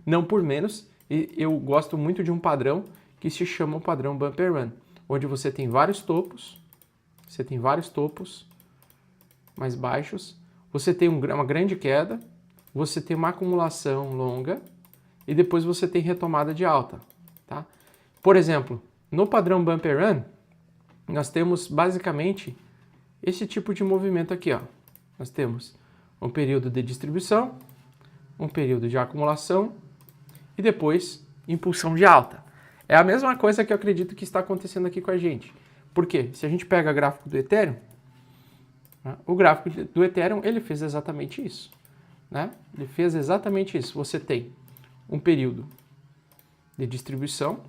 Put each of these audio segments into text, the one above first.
Não por menos, eu gosto muito de um padrão que se chama o padrão Bumper Run, onde você tem vários topos, mais baixos, você tem uma grande queda, você tem uma acumulação longa e depois você tem retomada de alta, tá? Por exemplo, no padrão Bumper Run, nós temos basicamente esse tipo de movimento aqui, ó. Nós temos um período de distribuição, um período de acumulação e depois impulsão de alta. É a mesma coisa que eu acredito que está acontecendo aqui com a gente. Por quê? Se a gente pega o gráfico do Ethereum, né, o gráfico do Ethereum ele fez exatamente isso, né? Ele fez exatamente isso. Você tem um período de distribuição,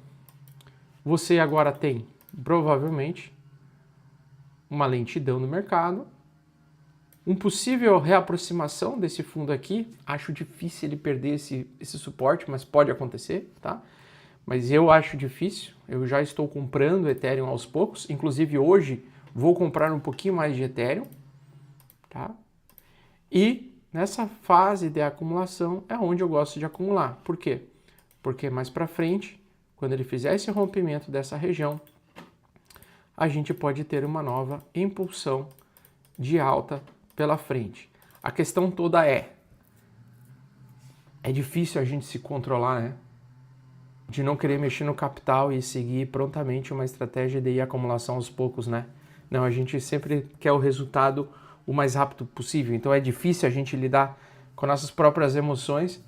você agora tem provavelmente uma lentidão no mercado, um possível reaproximação desse fundo aqui, acho difícil ele perder esse suporte, mas pode acontecer, tá? Mas eu acho difícil, eu já estou comprando Ethereum aos poucos, inclusive hoje vou comprar um pouquinho mais de Ethereum, tá? E nessa fase de acumulação é onde eu gosto de acumular. Por quê? Porque mais para frente, quando ele fizer esse rompimento dessa região, a gente pode ter uma nova impulsão de alta pela frente. A questão toda é difícil a gente se controlar, né? De não querer mexer no capital e seguir prontamente uma estratégia de acumulação aos poucos, né? Não, a gente sempre quer o resultado o mais rápido possível, então é difícil a gente lidar com nossas próprias emoções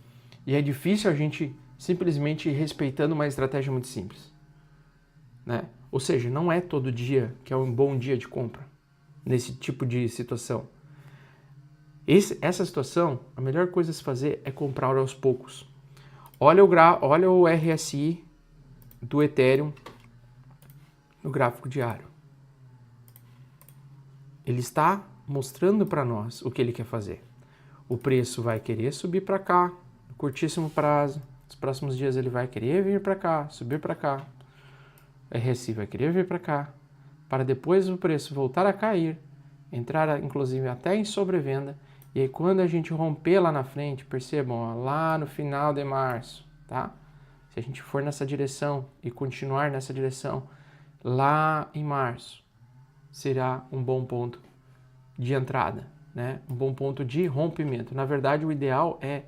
e é difícil a gente simplesmente ir respeitando uma estratégia muito simples, né? Ou seja, não é todo dia que é um bom dia de compra nesse tipo de situação. Essa situação, a melhor coisa a se fazer é comprar aos poucos. Olha o RSI do Ethereum no gráfico diário. Ele está mostrando para nós o que ele quer fazer. O preço vai querer subir para cá, no curtíssimo prazo. Nos próximos dias ele vai querer vir para cá, subir para cá. O RSI vai querer vir para cá, para depois o preço voltar a cair, entrar inclusive até em sobrevenda. E aí quando a gente romper lá na frente, percebam, ó, lá no final de março, tá? Se a gente for nessa direção e continuar nessa direção, lá em março, será um bom ponto de entrada, né? Um bom ponto de rompimento. Na verdade, o ideal é,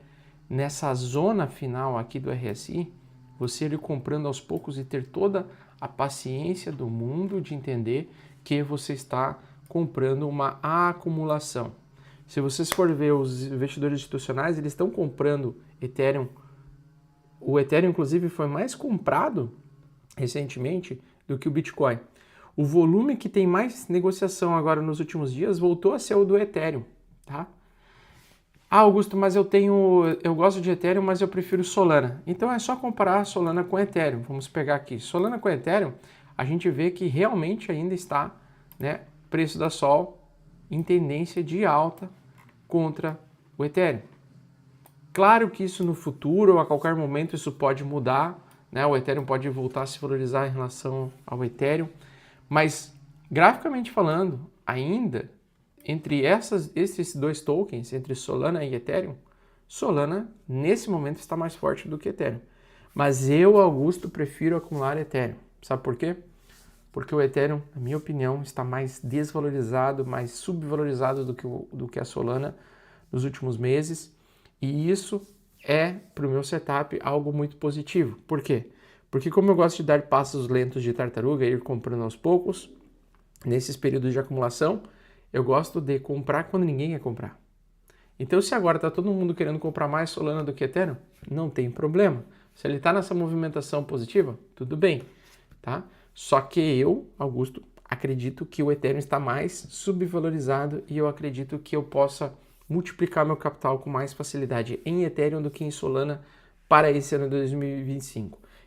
nessa zona final aqui do RSI, você ir comprando aos poucos e ter toda a paciência do mundo de entender que você está comprando uma acumulação. Se vocês forem ver os investidores institucionais, eles estão comprando Ethereum. O Ethereum, inclusive, foi mais comprado recentemente do que o Bitcoin. O volume que tem mais negociação agora nos últimos dias voltou a ser o do Ethereum, tá? Ah, Augusto, mas eu gosto de Ethereum, mas eu prefiro Solana. Então é só comparar Solana com Ethereum. Vamos pegar aqui. Solana com Ethereum, a gente vê que realmente ainda está, né, preço da Sol em tendência de alta contra o Ethereum. Claro que isso no futuro, ou a qualquer momento, isso pode mudar, né? O Ethereum pode voltar a se valorizar em relação ao Ethereum, mas graficamente falando, ainda entre esses dois tokens, entre Solana e Ethereum, Solana nesse momento está mais forte do que Ethereum. Mas eu, Augusto, prefiro acumular Ethereum. Sabe por quê? Porque o Ethereum, na minha opinião, está mais desvalorizado, mais subvalorizado do que a Solana nos últimos meses. E isso é, para o meu setup, algo muito positivo. Por quê? Porque como eu gosto de dar passos lentos de tartaruga e ir comprando aos poucos, nesses períodos de acumulação, eu gosto de comprar quando ninguém quer comprar. Então, se agora está todo mundo querendo comprar mais Solana do que Ethereum, não tem problema. Se ele está nessa movimentação positiva, tudo bem, tá? Só que eu, Augusto, acredito que o Ethereum está mais subvalorizado e eu acredito que eu possa multiplicar meu capital com mais facilidade em Ethereum do que em Solana para esse ano de 2025.